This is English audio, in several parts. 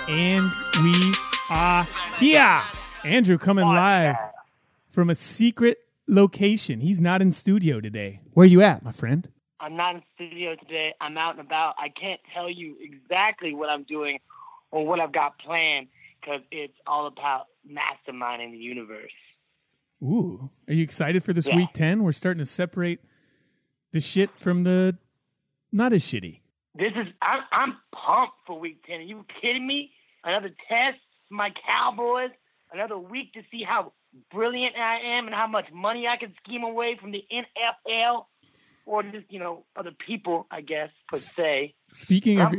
And we are here. Andrew coming live from a secret location. He's not in studio today. Where you at, my friend? I'm not in studio today. I'm out and about. I can't tell you exactly what I'm doing or what I've got planned because it's all about masterminding the universe. Ooh. Are you excited for this week 10? We're starting to separate the shit from the not as shitty. I'm pumped for week 10. Are you kidding me? Another test for my Cowboys. Another week to see how brilliant I am and how much money I can scheme away from the NFL or just, other people, I guess, per se. Speaking of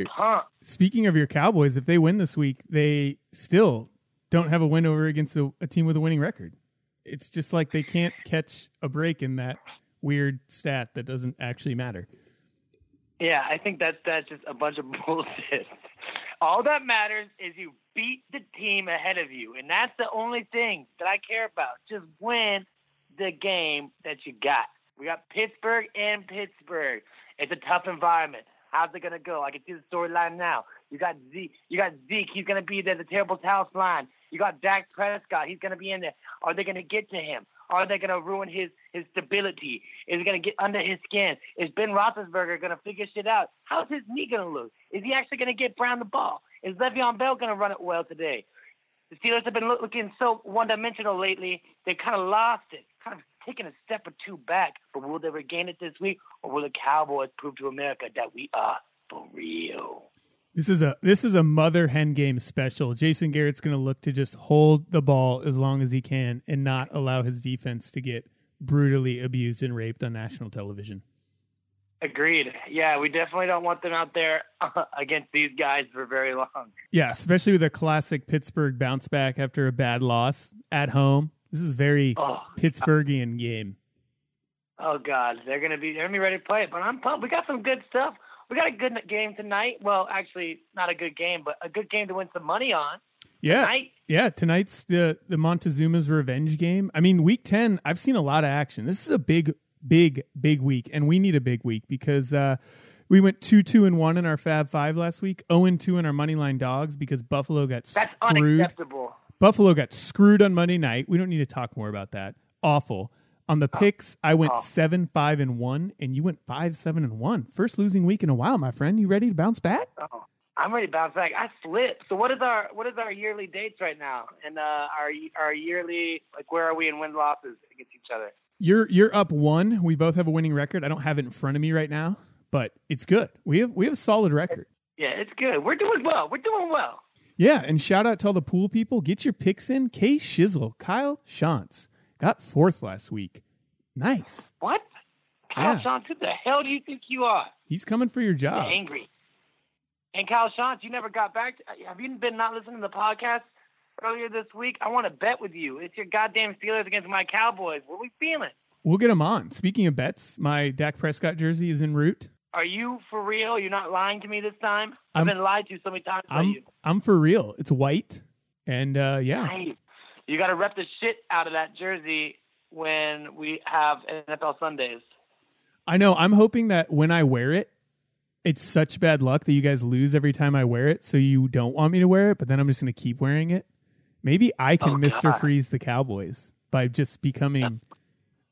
your Cowboys, if they win this week, they still don't have a win over against a team with a winning record. It's just like they can't catch a break in that weird stat that doesn't actually matter. Yeah, I think that's just a bunch of bullshit. All that matters is you beat the team ahead of you, and that's the only thing that I care about. Just win the game that you got. We got Pittsburgh and Pittsburgh. It's a tough environment. How's it gonna go? I can see the storyline now. You got Zeke. He's gonna be there. The terrible towels line. You got Dak Prescott. He's gonna be in there. Are they gonna get to him? Are they gonna ruin his stability? Is it gonna get under his skin? Is Ben Roethlisberger gonna figure shit out? How's his knee gonna look? Is he actually gonna get Brown the ball? Is Le'Veon Bell gonna run it well today? The Steelers have been looking so one-dimensional lately. They kind of lost it, kind of taking a step or two back. But will they regain it this week, or will the Cowboys prove to America that we are for real? This is a mother hen game special. Jason Garrett's going to look to just hold the ball as long as he can and not allow his defense to get brutally abused and raped on national television. Agreed. Yeah, we definitely don't want them out there against these guys for very long. Yeah, especially with a classic Pittsburgh bounce back after a bad loss at home. This is very Pittsburghian game. Oh God, they're gonna be ready to play it. But I'm pumped. We got some good stuff. We got a good game tonight. Well, actually, not a good game, but a good game to win some money on. Yeah, tonight. Yeah. Tonight's the Montezuma's revenge game. I mean, week 10, I've seen a lot of action. This is a big week, and we need a big week because we went 2-2-1 in our Fab Five last week, 0-2 in our Moneyline Dogs because Buffalo got screwed. That's unacceptable. Buffalo got screwed on Monday night. We don't need to talk more about that. Awful. On the picks, I went 7-5-1, and you went 5-7-1. First losing week in a while, my friend. You ready to bounce back? Oh, I'm ready to bounce back. I slipped. So what is our yearly dates right now? And our yearly, like, where are we in win losses against each other? You're up 1. We both have a winning record. I don't have it in front of me right now, but it's good. We have a solid record. Yeah, it's good. We're doing well. Yeah, and shout out to all the pool people. Get your picks in. K Shizzle, Kyle Shantz got 4th last week. Nice. What? Kyle Shantz, who the hell do you think you are? He's coming for your job. You're angry. And Kyle Shantz, you never got back. Have you been not listening to the podcast earlier this week? I want to bet with you. It's your goddamn Steelers against my Cowboys. What are we feeling? We'll get him on. Speaking of bets, my Dak Prescott jersey is en route. Are you for real? You're not lying to me this time? I've been lied to so many times by you. I'm for real. It's white. And, yeah. Nice. You got to rep the shit out of that jersey when we have NFL Sundays. I know. I'm hoping that when I wear it, it's such bad luck that you guys lose every time I wear it, so you don't want me to wear it, but then I'm just going to keep wearing it. Maybe I can Mr. Freeze the Cowboys by just becoming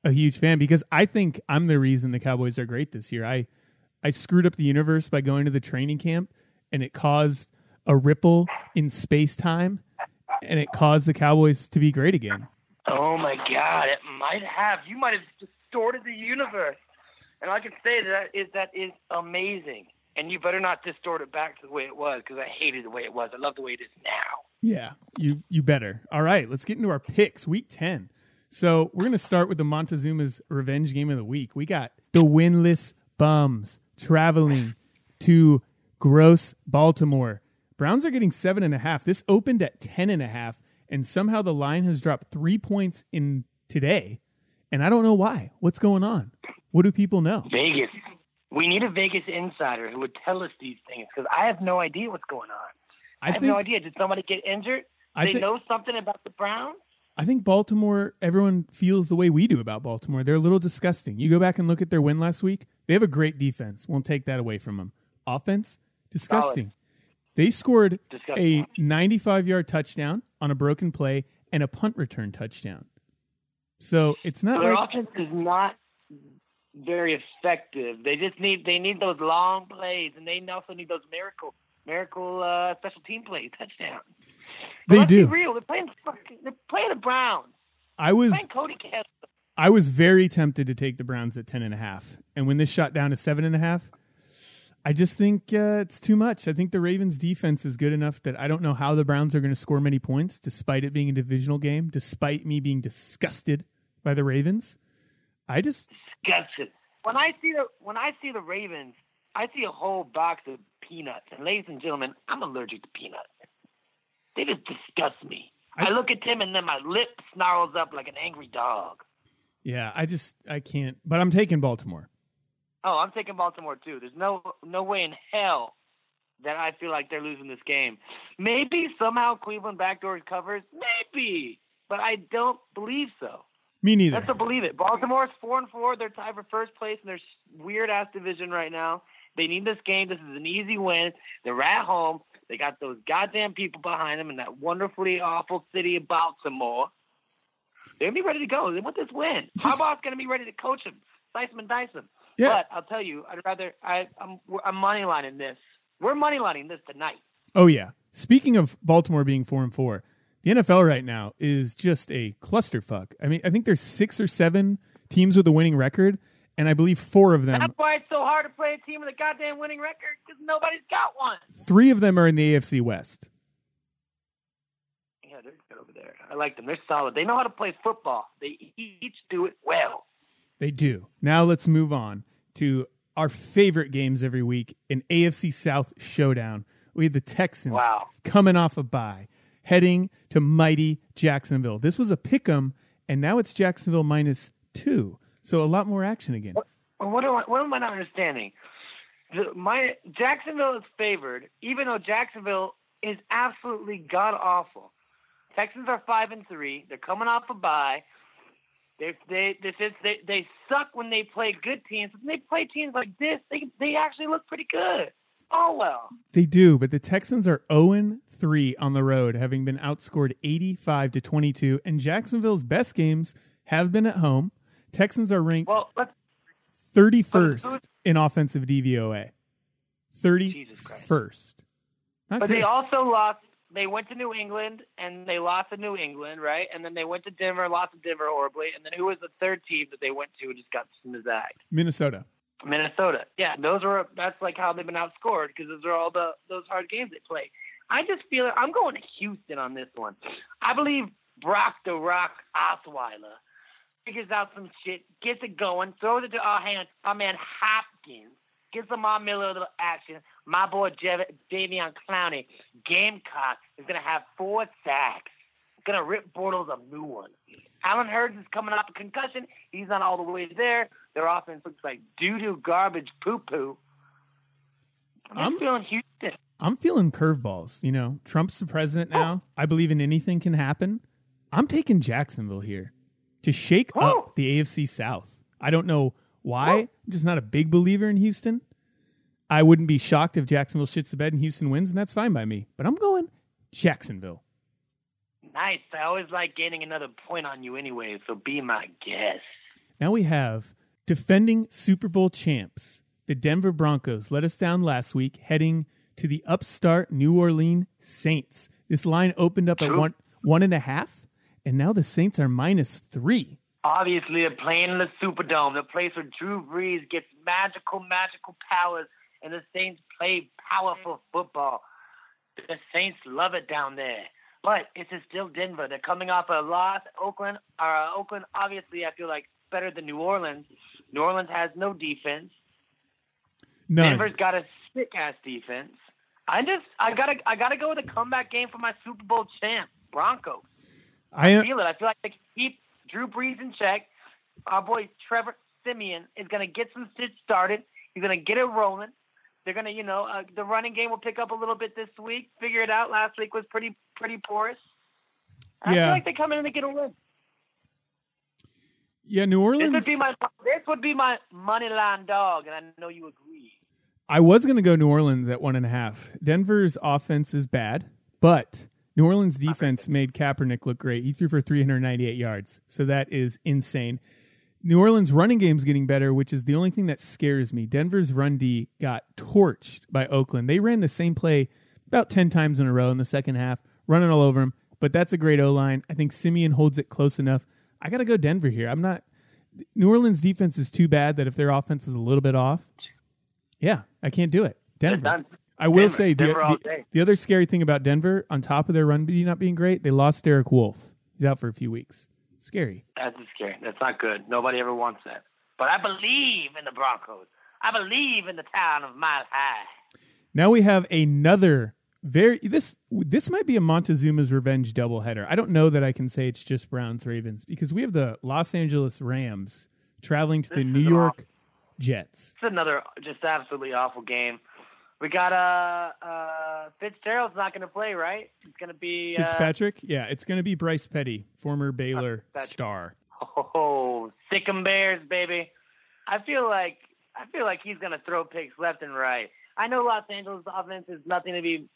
a huge fan, because I think I'm the reason the Cowboys are great this year. I screwed up the universe by going to the training camp, and it caused a ripple in space-time, and it caused the Cowboys to be great again. Oh, my God. It might have. You might have distorted the universe. And all I can say that is amazing. And you better not distort it back to the way it was, because I hated the way it was. I love the way it is now. Yeah, you better. All right, let's get into our picks. Week 10. So we're going to start with the Montezuma's revenge game of the week. We got the winless bums traveling to gross Baltimore. Browns are getting 7.5. This opened at 10.5, and somehow the line has dropped 3 points in today. And I don't know why. What's going on? What do people know? Vegas. We need a Vegas insider who would tell us these things, because I have no idea what's going on. I have no idea. Did somebody get injured? They know something about the Browns? I think Baltimore, everyone feels the way we do about Baltimore. They're a little disgusting. You go back and look at their win last week. They have a great defense. Won't take that away from them. Offense, disgusting. They scored Disgusting. a 95-yard touchdown on a broken play and a punt return touchdown. So it's not their like offense is not very effective. They need those long plays, and they also need those miracle special team plays, touchdowns. But let's be real. They're playing the Browns. I was playing Cody Kessler. I was very tempted to take the Browns at 10.5, and when this shot down to 7.5, I just think it's too much. I think the Ravens' defense is good enough that I don't know how the Browns are going to score many points, despite it being a divisional game, despite me being disgusted by the Ravens. Disgusted. When I see the Ravens, I see a whole box of peanuts. And ladies and gentlemen, I'm allergic to peanuts. They just disgust me. I look at them and then my lip snarls up like an angry dog. Yeah, I can't. But I'm taking Baltimore. Oh, I'm taking Baltimore too. There's no way in hell that I feel like they're losing this game. Maybe somehow Cleveland backdoors covers. Maybe. But I don't believe so. Me neither. Let's believe it. Baltimore's 4-4. They're tied for first place in their weird-ass division right now. They need this game. This is an easy win. They're at home. They got those goddamn people behind them in that wonderfully awful city of Baltimore. They're going to be ready to go. They want this win. Harbaugh's going to be ready to coach them. Slice them and dice them. Yeah. But I'll tell you, I'm moneylining this. We're moneylining this tonight. Oh, yeah. Speaking of Baltimore being 4-4, the NFL right now is just a clusterfuck. I mean, I think there's 6 or 7 teams with a winning record, and I believe 4 of them. That's why it's so hard to play a team with a goddamn winning record, because nobody's got one. 3 of them are in the AFC West. Yeah, they're good over there. I like them. They're solid. They know how to play football. They each do it well. They do. Now let's move on to our favorite games every week, an AFC South showdown. We had the Texans coming off a bye, heading to mighty Jacksonville. This was a pick'em, and now it's Jacksonville -2. So a lot more action again. What am I not understanding? Jacksonville is favored, even though Jacksonville is absolutely god-awful. Texans are 5-3. They're coming off a bye. They suck when they play good teams. When they play teams like this, they actually look pretty good. Oh, well. They do, but the Texans are 0-3 on the road, having been outscored 85-22, and Jacksonville's best games have been at home. Texans are ranked 31st in offensive DVOA. 31st. But they also lost. They went to New England, and they lost to New England, right? And then they went to Denver, lost to Denver horribly. And then who was the third team that they went to and just got smacked? Minnesota. Yeah, that's like how they've been outscored, because those are all those hard games they play. I just feel I'm going to Houston on this one. I believe Brock the Rock Osweiler figures out some shit, gets it going, throws it to our man Hopkins, gets Lamar Miller a little action. My boy Davion Clowney, Gamecock, is going to have 4 sacks. Going to rip Bortles a new one. Allen Hurts is coming off a concussion. He's not all the way there. Their offense looks like doo-doo, garbage, poo-poo. I'm feeling Houston. I'm feeling curveballs. You know, Trump's the president now. I believe in anything can happen. I'm taking Jacksonville here to shake up the AFC South. I don't know why. I'm just not a big believer in Houston. I wouldn't be shocked if Jacksonville shits the bed and Houston wins, and that's fine by me. But I'm going Jacksonville. Nice. I always like gaining another point on you anyway, so be my guest. Now we have defending Super Bowl champs. The Denver Broncos let us down last week, heading to the upstart New Orleans Saints. This line opened up at 1.5, and now the Saints are -3. Obviously, they're playing in the Superdome, the place where Drew Brees gets magical powers, and the Saints play powerful football. The Saints love it down there. But it's still Denver. They're coming off a loss. Oakland, obviously, I feel like better than New Orleans. New Orleans has no defense. None. Denver's got a sick-ass defense. I gotta go with a comeback game for my Super Bowl champ, Broncos. I feel it. I feel like they can keep Drew Brees in check. Our boy Trevor Siemian is gonna get some shit started. He's gonna get it rolling. They're gonna, the running game will pick up a little bit this week. Figure it out. Last week was pretty porous. I feel like they come in and they get a win. Yeah, New Orleans. This would be my money line dog, and I know you agree. I was going to go New Orleans at 1.5. Denver's offense is bad, but New Orleans' defense made Kaepernick look great. He threw for 398 yards, so that is insane. New Orleans' running game's getting better, which is the only thing that scares me. Denver's run D got torched by Oakland. They ran the same play about 10 times in a row in the second half, running all over him, but that's a great O-line. I think Simeon holds it close enough. I got to go Denver here. New Orleans' defense is too bad that if their offense is a little bit off, yeah, I can't do it. Denver. I will say the other scary thing about Denver, on top of their run D not being great, they lost Derek Wolfe. He's out for a few weeks. Scary. That's scary. That's not good. Nobody ever wants that. But I believe in the Broncos. I believe in the town of Mile High. Now we have another this might be a Montezuma's revenge doubleheader. I don't know that I can say it's just Browns Ravens because we have the Los Angeles Rams traveling to the New York Jets. It's another just absolutely awful game. We got Fitzgerald's not going to play, right? It's going to be Fitzpatrick. Yeah, it's going to be Bryce Petty, former Baylor star. Oh, sick 'em Bears, baby! I feel like he's going to throw picks left and right. I know Los Angeles offense is nothing to be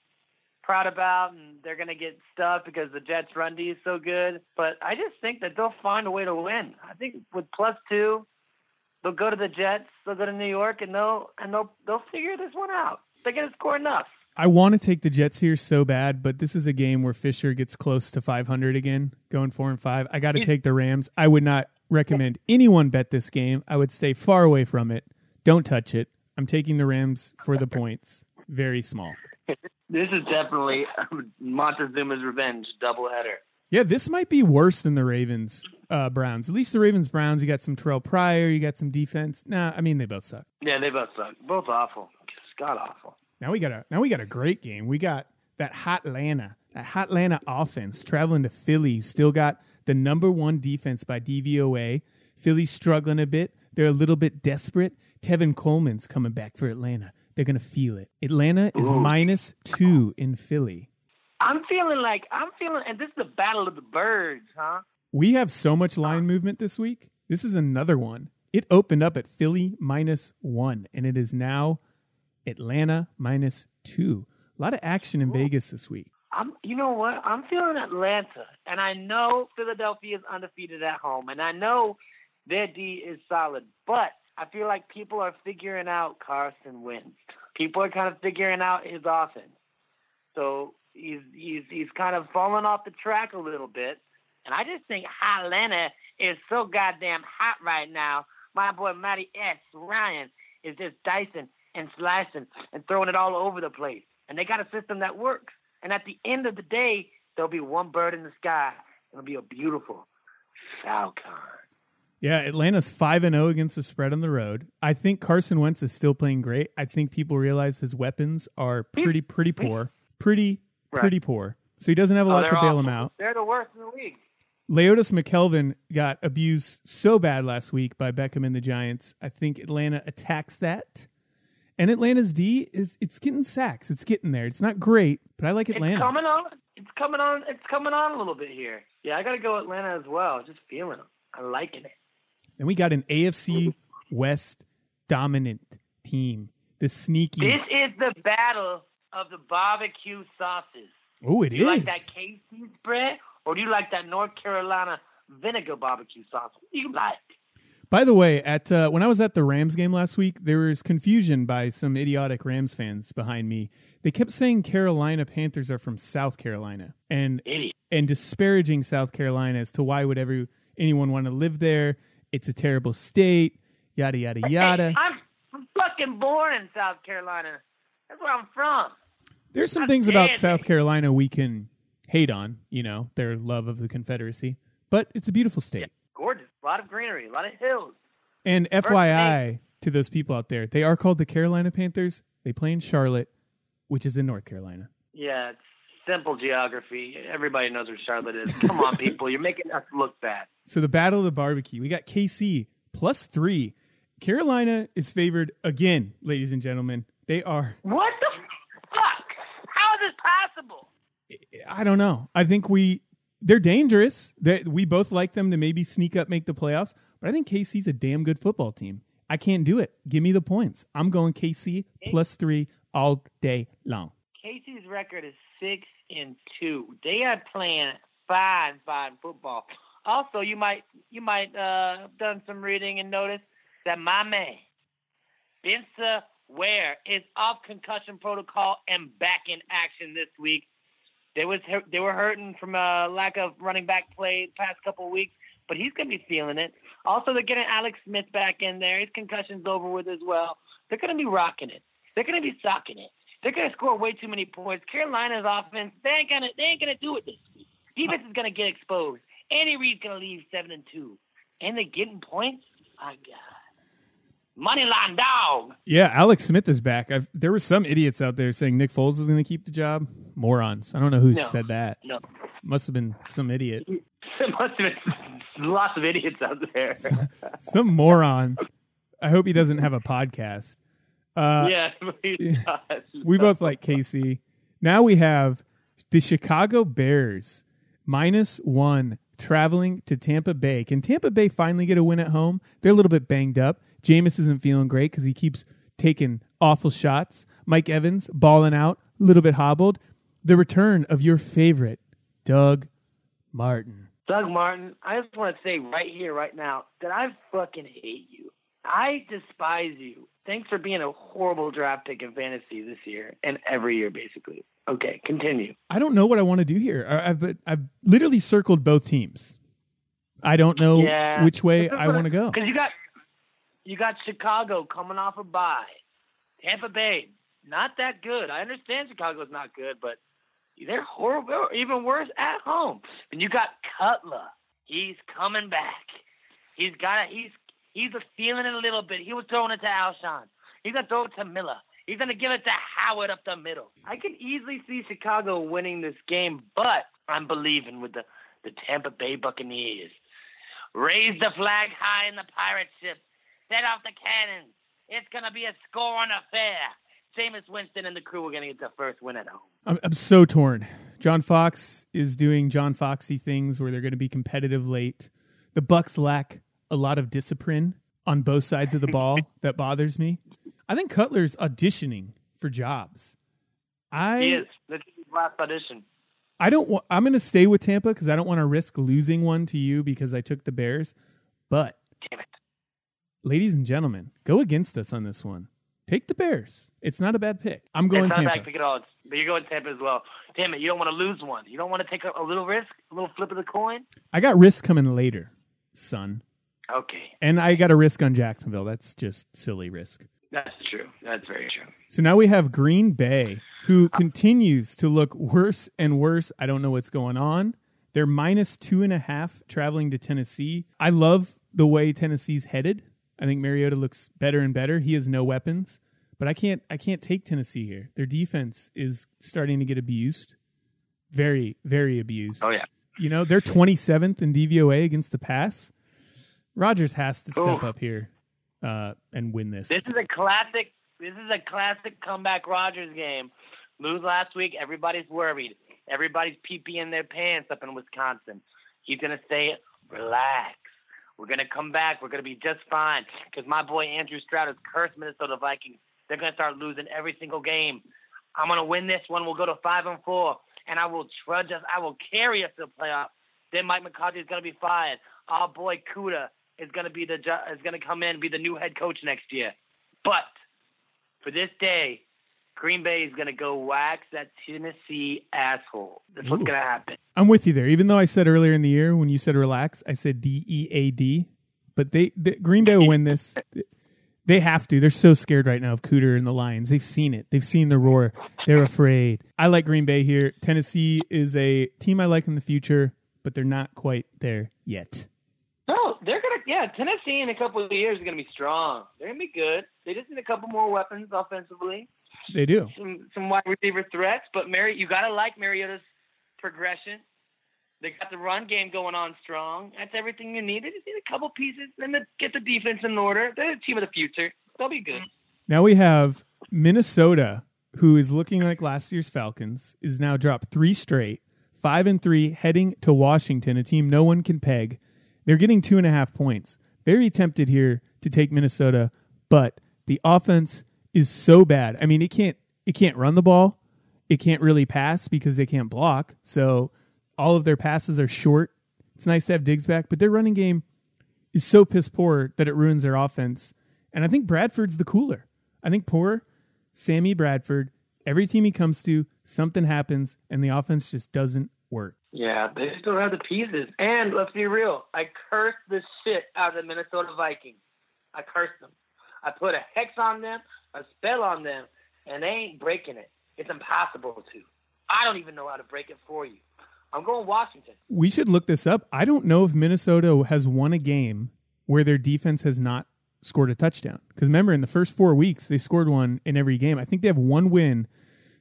proud about, and they're going to get stuffed because the Jets' run D is so good. But I just think that they'll find a way to win. I think with +2, they'll go to the Jets, they'll go to New York, and they'll figure this one out. They're going to score enough. I want to take the Jets here so bad, but this is a game where Fisher gets close to 500 again, going 4-5. I got to take the Rams. I would not recommend anyone bet this game. I would stay far away from it. Don't touch it. I'm taking the Rams for the points. Very small. This is definitely Montezuma's revenge doubleheader. Yeah, this might be worse than the Ravens Browns. At least the Ravens Browns, you got some Terrell Pryor, you got some defense. Nah, I mean they both suck. Yeah, they both suck. Both awful. God awful. Now we got a great game. We got that hot Atlanta offense traveling to Philly. Still got the number 1 defense by DVOA. Philly's struggling a bit. They're a little bit desperate. Tevin Coleman's coming back for Atlanta. They're gonna feel it. Atlanta is -2 in Philly. I'm feeling, and this is the battle of the birds, huh? We have so much line movement this week. This is another one. It opened up at Philly -1, and it is now Atlanta -2. A lot of action in Vegas this week. You know what? I'm feeling Atlanta, and I know Philadelphia is undefeated at home, and I know their D is solid, but I feel like people are figuring out Carson Wentz. People are kind of figuring out his offense. So he's kind of fallen off the track a little bit. And I just think Atlanta is so goddamn hot right now. My boy Matty S. Ryan is just dicing and slashing and throwing it all over the place. And they got a system that works. And at the end of the day, there'll be one bird in the sky. It'll be a beautiful falcon. Yeah, Atlanta's 5-0 against the spread on the road. I think Carson Wentz is still playing great. I think people realize his weapons are pretty poor. Pretty poor. So he doesn't have a lot to bail him out. They're the worst in the league. Leotis McKelvin got abused so bad last week by Beckham and the Giants. I think Atlanta attacks that. And Atlanta's D it's getting sacks. It's getting there. It's not great, but I like Atlanta. It's coming on a little bit here. Yeah, I got to go Atlanta as well. Just feeling it. I'm liking it. Then we got an AFC West dominant team. The sneaky. This is the battle of the barbecue sauces. Oh, it is. Do you like that KC spread, or do you like that North Carolina vinegar barbecue sauce? What do you like? By the way, when I was at the Rams game last week, there was confusion by some idiotic Rams fans behind me. They kept saying Carolina Panthers are from South Carolina and disparaging South Carolina as to why would anyone want to live there. It's a terrible state, yada, yada, yada. Hey, I'm fucking born in South Carolina. That's where I'm from. There's some things about South Carolina we can hate on, their love of the Confederacy. But it's a beautiful state. Yeah, gorgeous. A lot of greenery, a lot of hills. And FYI to those people out there, they are called the Carolina Panthers. They play in Charlotte, which is in North Carolina. Yeah, it's simple geography. Everybody knows where Charlotte is. Come on, people. You're making us look bad. So the battle of the barbecue. We got KC +3. Carolina is favored again, ladies and gentlemen. They are. What the fuck? How is this possible? I don't know. I think they're dangerous. We both like them to maybe sneak up, make the playoffs. But I think KC's a damn good football team. I can't do it. Give me the points. I'm going KC +3 all day long. KC's record is 6-2. They are playing fine football. Also, you might have done some reading and noticed that my man, Spenser is off concussion protocol and back in action this week. They were hurting from a lack of running back play the past couple of weeks, but he's going to be feeling it. Also, they're getting Alex Smith back in there. His concussion's over with as well. They're going to be rocking it. They're going to be socking it. They're going to score way too many points. Carolina's offense, they ain't gonna do it this week. Defense is going to get exposed. Andy Reid's going to leave 7-2. And they're getting points? My God. Moneyline dog. Yeah, Alex Smith is back. There were some idiots out there saying Nick Foles was going to keep the job. Morons. I don't know who said that. No. Must have been some idiot. There must have been lots of idiots out there. Some moron. I hope he doesn't have a podcast. Yeah, we both like KC. Now we have the Chicago Bears -1 traveling to Tampa Bay. Can Tampa Bay finally get a win at home? They're a little bit banged up. Jameis isn't feeling great because he keeps taking awful shots. Mike Evans balling out, a little bit hobbled. The return of your favorite, Doug Martin. Doug Martin, I just want to say right here, right now, that I fucking hate you. I despise you. Thanks for being a horrible draft pick in fantasy this year and every year, basically. Okay, continue. I don't know what I want to do here. I've literally circled both teams. I don't know which way I want to go. Because you got Chicago coming off a bye. Tampa Bay, not that good. I understand Chicago's not good, but they're horrible, even worse at home. And you got Cutler. He's coming back. He's feeling it a little bit. He was throwing it to Alshon. He's going to throw it to Miller. He's going to give it to Howard up the middle. I can easily see Chicago winning this game, but I'm believing with the Tampa Bay Buccaneers. Raise the flag high in the pirate ship. Set off the cannons. It's going to be a scoring affair. Jameis Winston and the crew are going to get the first win at home. I'm so torn. John Fox is doing John Foxy things where they're going to be competitive late. The Bucs lack a lot of discipline on both sides of the ball. That bothers me. I think Cutler's auditioning for jobs. He is. That's his last audition. I'm going to stay with Tampa because I don't want to risk losing one to you because I took the Bears. But, damn it, ladies and gentlemen, go against us on this one. Take the Bears. It's not a bad pick. I'm going Tampa. It's not a bad pick at all. But you're going Tampa as well. Damn it, you don't want to lose one. You don't want to take a little risk, a little flip of the coin? I got risk coming later, son. Okay. And I got a risk on Jacksonville. That's just silly risk. That's true. That's very true. So now we have Green Bay, who continues to look worse and worse. I don't know what's going on. They're -2.5 traveling to Tennessee. I love the way Tennessee's headed. I think Mariota looks better and better. He has no weapons, but I can't take Tennessee here. Their defense is starting to get abused. Very, very abused. Oh, yeah. You know, they're 27th in DVOA against the pass. Rodgers has to step up here and win this. This is a classic comeback Rodgers game. Lose last week, everybody's worried. Everybody's pee-peeing their pants up in Wisconsin. He's going to say, relax. We're going to come back. We're going to be just fine. Because my boy Andrew Stroud has cursed Minnesota Vikings. They're going to start losing every single game. I'm going to win this one. We'll go to 5-4. And I will trudge us. I will carry us to the playoffs. Then Mike McCarthy is going to be fired. Our boy Kuda is going to come in and be the new head coach next year. But for this day, Green Bay is going to go wax that Tennessee asshole. That's what's going to happen. I'm with you there. Even though I said earlier in the year when you said relax, I said DEAD. But Green Bay will win this. They have to. They're so scared right now of Cooter and the Lions. They've seen it. They've seen the roar. They're afraid. I like Green Bay here. Tennessee is a team I like in the future, but they're not quite there yet. No, they're going to, Tennessee in a couple of years is going to be strong. They're going to be good. They just need a couple more weapons offensively. They do. Some wide receiver threats, but you got to like Mariota's progression. They got the run game going on strong. That's everything you need. They just need a couple pieces, then get the defense in order. They're the team of the future. They'll be good. Now we have Minnesota, who is looking like last year's Falcons, is now dropped 3 straight, 5-3, heading to Washington, a team no one can peg. They're getting 2.5 points. Very tempted here to take Minnesota, but the offense is so bad. I mean, it can't run the ball. It can't really pass because they can't block. So all of their passes are short. It's nice to have Diggs back, but their running game is so piss poor that it ruins their offense. And I think Bradford's the cooler. I think poor Sammy Bradford, every team he comes to, something happens and the offense just doesn't work. Yeah, they just don't have the pieces. And let's be real, I cursed the shit out of the Minnesota Vikings. I cursed them. I put a hex on them, a spell on them, and they ain't breaking it. It's impossible to. I don't even know how to break it for you. I'm going Washington. We should look this up. I don't know if Minnesota has won a game where their defense has not scored a touchdown. Because remember, in the first 4 weeks, they scored one in every game. I think they have one win.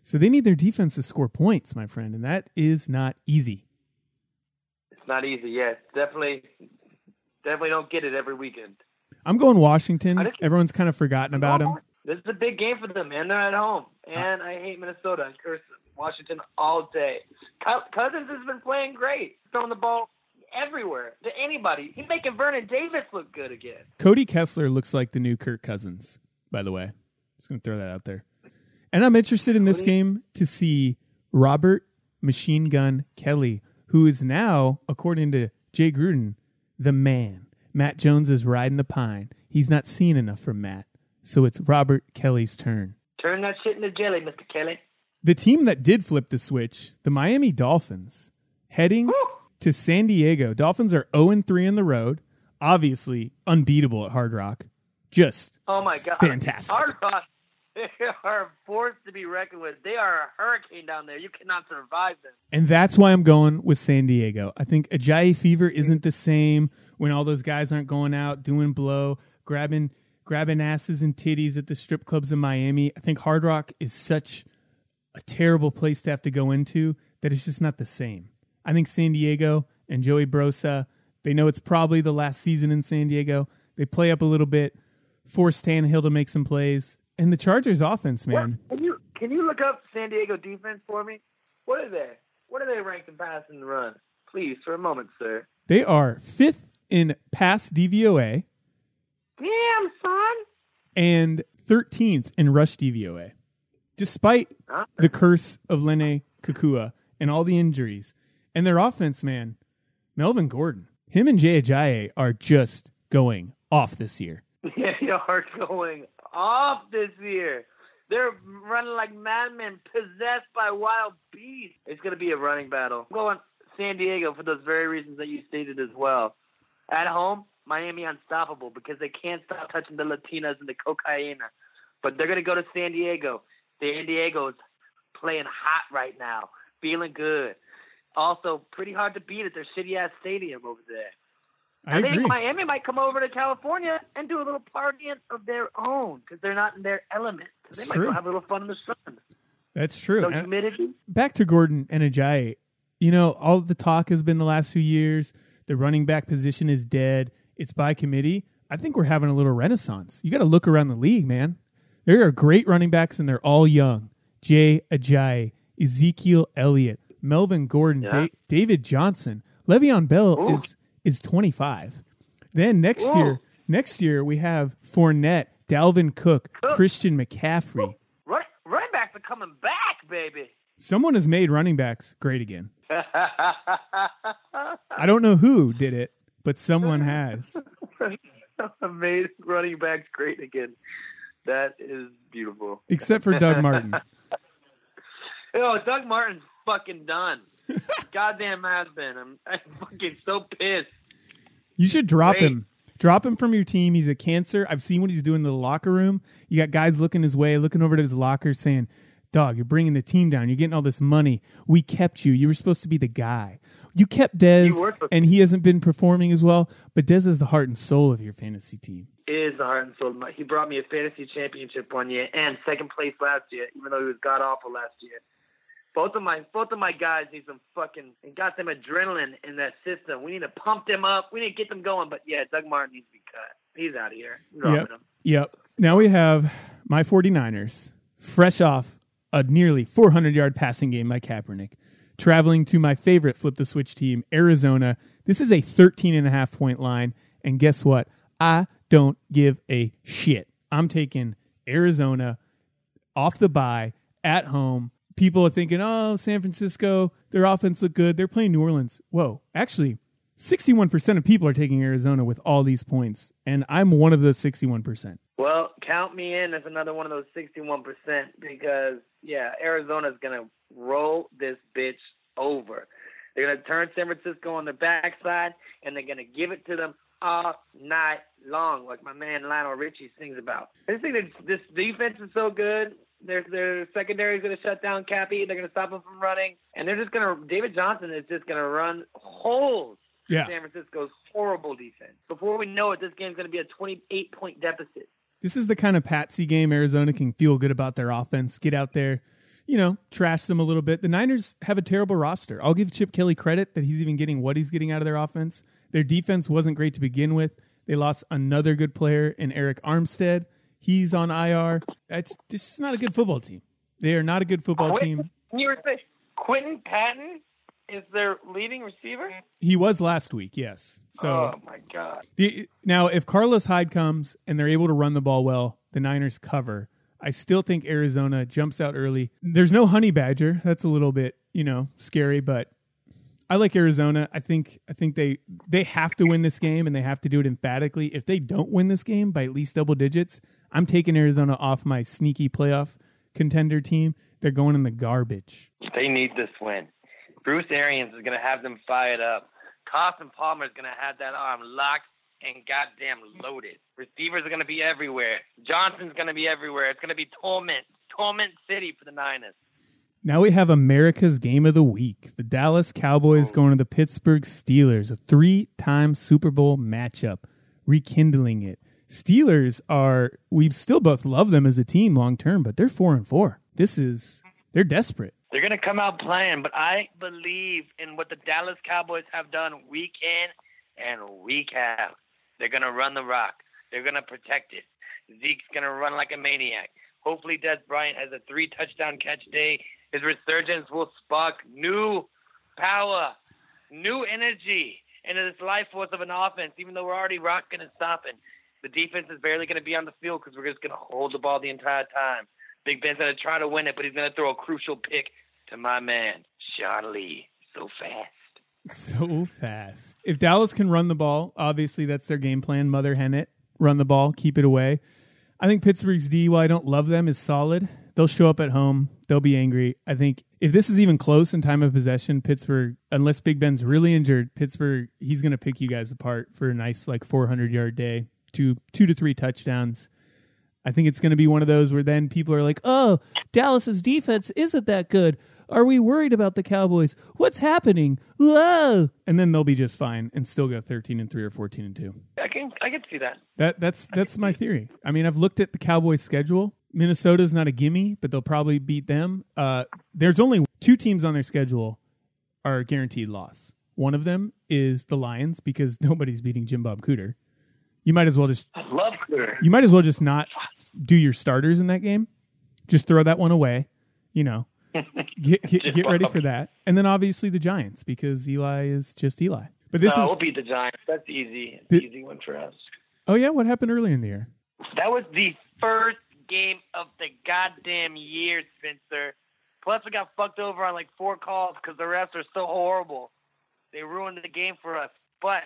So they need their defense to score points, my friend, and that is not easy. It's not easy, yes. Definitely don't get it every weekend. I'm going Washington. Everyone's kind of forgotten about them. This is a big game for them, man. They're at home. And I hate Minnesota. I curse Washington all day. Cousins has been playing great. Throwing the ball everywhere to anybody. He's making Vernon Davis look good again. Cody Kessler looks like the new Kirk Cousins, by the way. Just going to throw that out there. And I'm interested in this game to see Robert Machine Gun Kelly, who is now, according to Jay Gruden, the man. Matt Jones is riding the pine. He's not seen enough from Matt. So it's Robert Kelly's turn. Turn that shit into jelly, Mr. Kelly. The team that did flip the switch, the Miami Dolphins, heading to San Diego. Dolphins are 0-3 on the road. Obviously unbeatable at Hard Rock. Just oh my God, fantastic. Hard Rock, they are a force to be reckoned with. They are a hurricane down there. You cannot survive them. And that's why I'm going with San Diego. I think Ajayi Fever isn't the same when all those guys aren't going out doing blow, grabbing asses and titties at the strip clubs in Miami. I think Hard Rock is such a terrible place to have to go into that it's just not the same. I think San Diego and Joey Brosa, they know it's probably the last season in San Diego. They play up a little bit, force Tannehill to make some plays. And the Chargers offense, man. Can you look up San Diego defense for me? What are they? What are they ranked in pass and run? Please, for a moment, sir. They are 5th in pass DVOA. Damn, son. And 13th in rush DVOA. Despite the curse of Lene Kukua and all the injuries. And their offense, man, Melvin Gordon, him and Jay Ajayi are just going off this year. Yeah, they are going off this year. They're running like madmen, possessed by wild beasts. It's going to be a running battle. I'm going San Diego for those very reasons that you stated as well. At home, Miami unstoppable because they can't stop touching the Latinas and the cocaine. But they're going to go to San Diego. San Diego's playing hot right now, feeling good. Also, pretty hard to beat at their shitty-ass stadium over there. I think Miami might come over to California and do a little partying of their own because they're not in their element. So they might go have a little fun in the sun. That's true. No humidity. Back to Gordon and Ajayi. You know, all the talk has been the last few years. The running back position is dead. It's by committee. I think we're having a little renaissance. You got to look around the league, man. There are great running backs, and they're all young. Jay Ajayi, Ezekiel Elliott, Melvin Gordon, David Johnson. Le'Veon Bell is 25. Then next year we have Fournette, Dalvin Cook, Christian McCaffrey. Running backs are coming back, baby. Someone has made running backs great again. I don't know who did it, but someone has. Made running backs great again. That is beautiful. Except for Doug Martin. Doug Martin's fucking done. Goddamn has been. I'm fucking so pissed. You should drop him. Drop him from your team. He's a cancer. I've seen what he's doing in the locker room. You got guys looking his way, looking over to his locker saying, dog, you're bringing the team down. You're getting all this money. We kept you. You were supposed to be the guy. You kept Dez, and he hasn't been performing as well, but Dez is the heart and soul of your fantasy team. Is the heart and soul. He brought me a fantasy championship one year and second place last year, even though he was god-awful last year. Both of my guys need some fucking and got them adrenaline in that system. We need to pump them up. We need to get them going. But yeah, Doug Martin needs to be cut. He's out of here. Yep. Now we have my 49ers, fresh off a nearly 400-yard passing game by Kaepernick, traveling to my favorite flip the switch team, Arizona. This is a 13.5-point line, and guess what? I don't give a shit. I'm taking Arizona off the bye at home. People are thinking, oh, San Francisco, their offense looked good. They're playing New Orleans. Whoa, actually, 61% of people are taking Arizona with all these points, and I'm one of those 61%. Well, count me in as another one of those 61% because, yeah, Arizona's going to roll this bitch over. They're going to turn San Francisco on their backside, and they're going to give it to them all night long, like my man Lionel Richie sings about. I just think that this defense is so good. Their secondary is going to shut down Cappy. They're going to stop him from running. And they're just going to – David Johnson is just going to run holes in San Francisco's horrible defense. Before we know it, this game's going to be a 28-point deficit. This is the kind of patsy game Arizona can feel good about their offense, get out there, trash them a little bit. The Niners have a terrible roster. I'll give Chip Kelly credit that he's even getting what he's getting out of their offense. Their defense wasn't great to begin with. They lost another good player in Eric Armstead. He's on IR. This is not a good football team. They are not a good football team. You were saying Quentin Patton is their leading receiver? He was last week, yes. So, oh, my God. Now, if Carlos Hyde comes and they're able to run the ball well, the Niners cover. I still think Arizona jumps out early. There's no Honey Badger. That's a little bit, scary, but I like Arizona. I think they have to win this game, and they have to do it emphatically. If they don't win this game by at least double digits, I'm taking Arizona off my sneaky playoff contender team. They're going in the garbage. They need this win. Bruce Arians is going to have them fired up. Carson Palmer is going to have that arm locked and goddamn loaded. Receivers are going to be everywhere. Johnson's going to be everywhere. It's going to be torment city for the Niners. Now we have America's game of the week. The Dallas Cowboys going to the Pittsburgh Steelers, a 3-time Super Bowl matchup, rekindling it. Steelers we still both love them as a team long term, but they're 4-4. They're desperate. They're going to come out playing, but I believe in what the Dallas Cowboys have done week in and week out. They're going to run the rock. They're going to protect it. Zeke's going to run like a maniac. Hopefully Des Bryant has a 3-touchdown catch day. His resurgence will spark new power, new energy into this life force of an offense, even though we're already rocking and stopping. The defense is barely going to be on the field because we're just going to hold the ball the entire time. Big Ben's going to try to win it, but he's going to throw a crucial pick to my man, Sean Lee. So fast. If Dallas can run the ball, obviously that's their game plan. Mother hen it, run the ball, keep it away. I think Pittsburgh's D, while I don't love them, is solid. They'll show up at home. They'll be angry. I think if this is even close in time of possession, Pittsburgh, unless Big Ben's really injured, Pittsburgh, he's going to pick you guys apart for a nice 400-yard day, 2 to 3 touchdowns. I think it's going to be one of those where then people are like, oh, Dallas's defense isn't that good. Are we worried about the Cowboys? What's happening? Whoa! And then they'll be just fine and still go 13-3 or 14-2. I can see that. That's my theory. I mean, I've looked at the Cowboys' schedule. Minnesota's not a gimme, but they'll probably beat them. There's only 2 teams on their schedule are guaranteed loss. One of them is the Lions because nobody's beating Jim Bob Cooter. You might as well just I love Cooter. You might as well just not do your starters in that game. Just throw that one away. Get ready for that. And then obviously the Giants because Eli is just Eli. But we'll beat the Giants. That's easy. It's an easy one for us. Oh yeah, what happened earlier in the year? That was the first game of the goddamn year, Spenser. Plus we got fucked over on 4 calls because the refs are so horrible. They ruined the game for us. But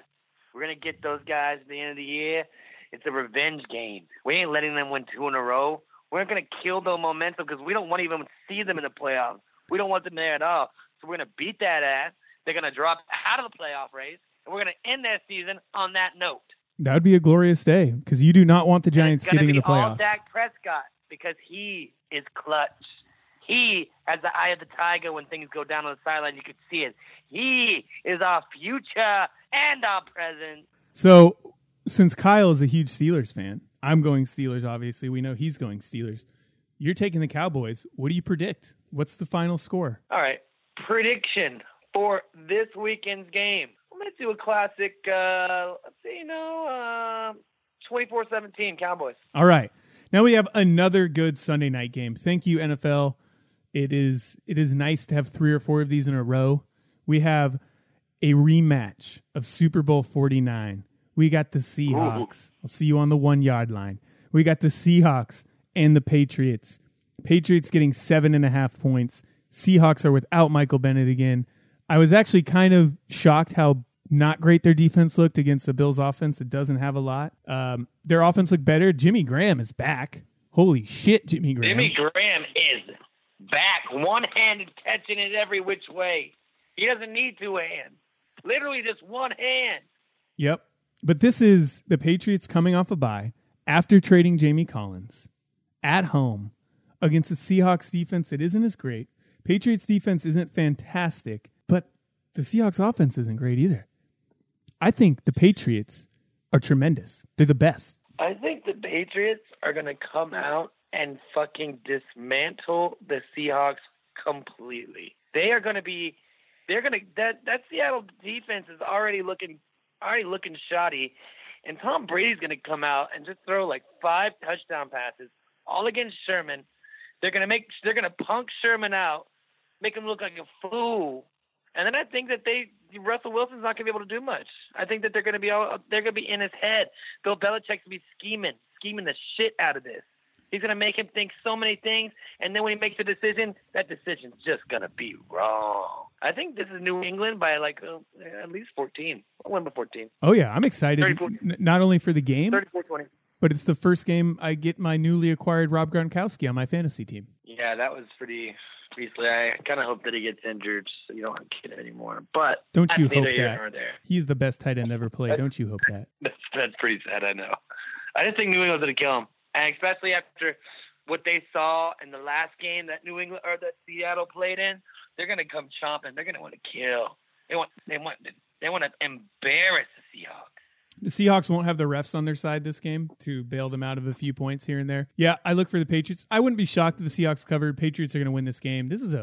we're going to get those guys at the end of the year. It's a revenge game. We ain't letting them win 2 in a row. We're going to kill their momentum because we don't want to even see them in the playoffs. We don't want them there at all. So we're going to beat that ass. They're going to drop out of the playoff race. And we're going to end their season on that note. That would be a glorious day because you do not want the Giants getting in the playoffs. It's going to be all Dak Prescott because he is clutch. He has the eye of the tiger when things go down on the sideline. You can see it. He is our future and our present. So since Kyle is a huge Steelers fan, I'm going Steelers, obviously. We know he's going Steelers. You're taking the Cowboys. What do you predict? What's the final score? All right. Prediction for this weekend's game. Let's do a classic, 24-17 Cowboys. All right. Now we have another good Sunday night game. Thank you, NFL. It is nice to have 3 or 4 of these in a row. We have a rematch of Super Bowl 49. We got the Seahawks. I'll see you on the 1 yard line. We got the Seahawks and the Patriots. Patriots getting 7.5 points. Seahawks are without Michael Bennett again. I was actually kind of shocked how not great their defense looked against the Bills offense that doesn't have a lot. Their offense looked better. Jimmy Graham is back. Holy shit, Jimmy Graham. Jimmy Graham is back, one-handed, catching it every which way. He doesn't need 2 hands. Literally just 1 hand. Yep. But this is the Patriots coming off a bye after trading Jamie Collins at home against the Seahawks defense that isn't as great. Patriots defense isn't fantastic, but the Seahawks offense isn't great either. I think the Patriots are tremendous. They're the best. I think the Patriots are going to come out and fucking dismantle the Seahawks completely. They are going to be that Seattle defense is already looking shoddy, and Tom Brady's going to come out and just throw like 5 touchdown passes all against Sherman. They're going to punk Sherman out, make him look like a fool. And then I think that Russell Wilson's not going to be able to do much. I think that they're going to be in his head. Bill Belichick's going to be scheming the shit out of this. He's going to make him think so many things, and then when he makes a decision, that decision's just going to be wrong. I think this is New England by at least 14. I'll win by 14. Oh, yeah, I'm excited. Not only for the game, 34-20. But it's the first game I get my newly acquired Rob Gronkowski on my fantasy team. Yeah, that was pretty silly. I kind of hope that he gets injured so you don't have to get it anymore. But don't you hope that? He's the best tight end ever played. Don't you hope that? That's pretty sad, I know. I just think New England's going to kill him. And especially after what they saw in the last game that that Seattle played in, they're going to come chomping. They're going to want to kill. They want to embarrass the Seahawks. The Seahawks won't have the refs on their side this game to bail them out of a few points here and there. Yeah, I look for the Patriots. I wouldn't be shocked if the Seahawks covered. Patriots are going to win this game. This is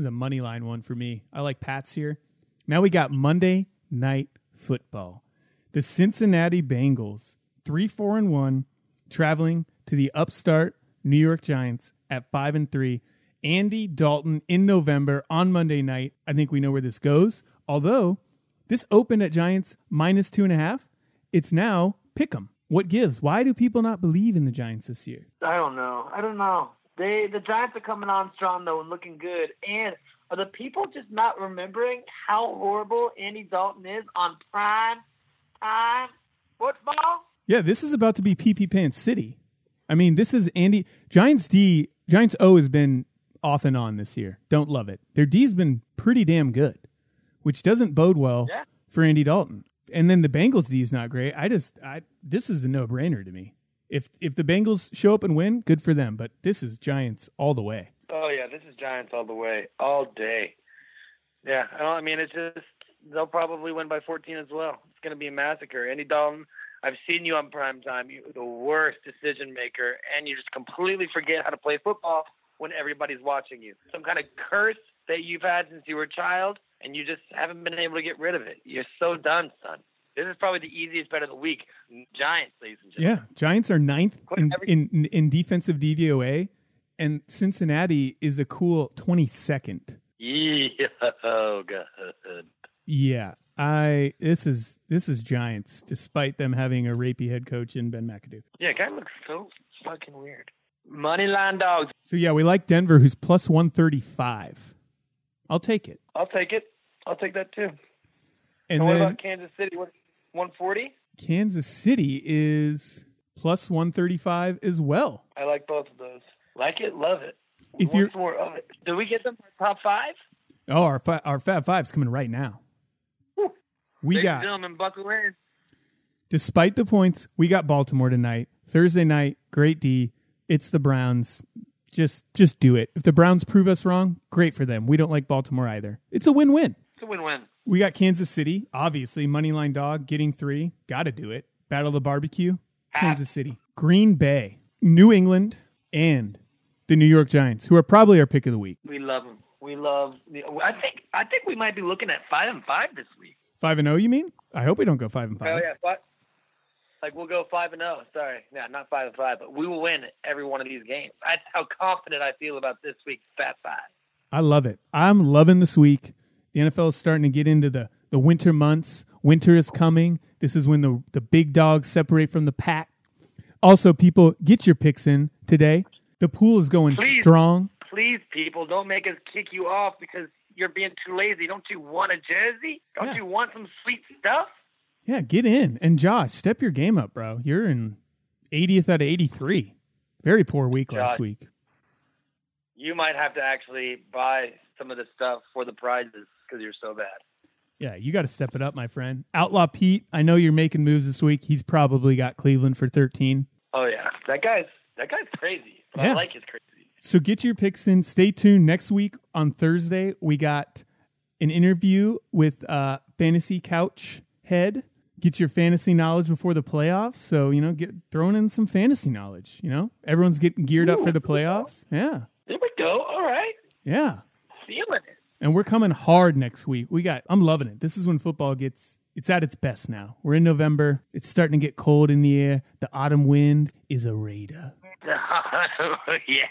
a money line one for me. I like Pats here. Now we got Monday Night Football. The Cincinnati Bengals, 3-4-1, traveling to the upstart New York Giants at 5-3. Andy Dalton in November on Monday night. I think we know where this goes. Although this opened at Giants -2.5. It's now pick 'em. What gives? Why do people not believe in the Giants this year? I don't know. The Giants are coming on strong though and looking good. And are the people just not remembering how horrible Andy Dalton is on prime time football? Yeah, this is about to be pee-pee pants city. I mean, this is Andy. Giants O has been off and on this year. Don't love it. Their D's been pretty damn good, which doesn't bode well for Andy Dalton. And then the Bengals D is not great. This is a no-brainer to me. If the Bengals show up and win, good for them. But this is Giants all the way. Oh yeah, this is Giants all the way, all day. Yeah, it's just they'll probably win by 14 as well. It's going to be a massacre. Andy Dalton, I've seen you on primetime. You're the worst decision maker, and you just completely forget how to play football when everybody's watching you. Some kind of curse that you've had since you were a child, and you just haven't been able to get rid of it. You're so done, son. This is probably the easiest bet of the week. Giants, ladies and gentlemen. Yeah, Giants are 9th in defensive DVOA, and Cincinnati is a cool 22nd. Yeah, oh god. Yeah, this is Giants, despite them having a rapey head coach in Ben McAdoo. Yeah, guy looks so fucking weird. Moneyline dogs. So yeah, we like Denver, who's plus 135. I'll take it. I'll take that too. And what then, about Kansas City? What, 140? Kansas City is plus 135 as well. I like both of those. Like it, love it. If you're more of it. Do we get them for top 5? Oh, our Fab Five's coming right now. Whew. We got gentlemen, buckle in. Despite the points, we got Baltimore tonight. Thursday night, great D. It's the Browns. Just do it. If the Browns prove us wrong, great for them. We don't like Baltimore either. It's a win-win. It's a win-win. We got Kansas City, obviously. Moneyline dog, getting 3. Got to do it. Battle of the Barbecue, Kansas City. Green Bay, New England, and the New York Giants, who are probably our pick of the week. We love them. I think we might be looking at 5-5 this week. 5-0, you mean? I hope we don't go 5-5. Oh yeah, we'll go 5-0. Sorry, not 5-5, but we will win every one of these games. That's how confident I feel about this week's Fat 5. I love it. I'm loving this week. The NFL is starting to get into the the winter months. Winter is coming. This is when the big dogs separate from the pack. Also, people, get your picks in today. The pool is going strong. Please, people, don't make us kick you off because you're being too lazy. Don't you want a jersey? Don't you want some sweet stuff? Yeah, get in. And Josh, step your game up, bro. You're in 80th out of 83. Very poor week last week. You might have to actually buy some of the stuff for the prizes because you're so bad. Yeah, you got to step it up, my friend. Outlaw Pete, I know you're making moves this week. He's probably got Cleveland for 13. Oh, yeah. That guy's crazy. But I like his crazy. So get your picks in. Stay tuned. Next week on Thursday, we got an interview with Fantasy Couch Head. Get your fantasy knowledge before the playoffs. So, get thrown in some fantasy knowledge. Everyone's getting geared up for the playoffs. Yeah. There we go. All right. Yeah. Feeling it. And we're coming hard next week. I'm loving it. This is when football it's at its best now. We're in November. It's starting to get cold in the air. The autumn wind is a raider. Yeah.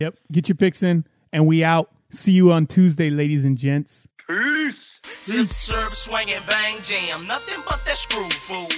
Yep. Get your picks in, and we out. See you on Tuesday, ladies and gents. Peace. Sip, serve, swing, and bang, jam. Nothing but that screw fool.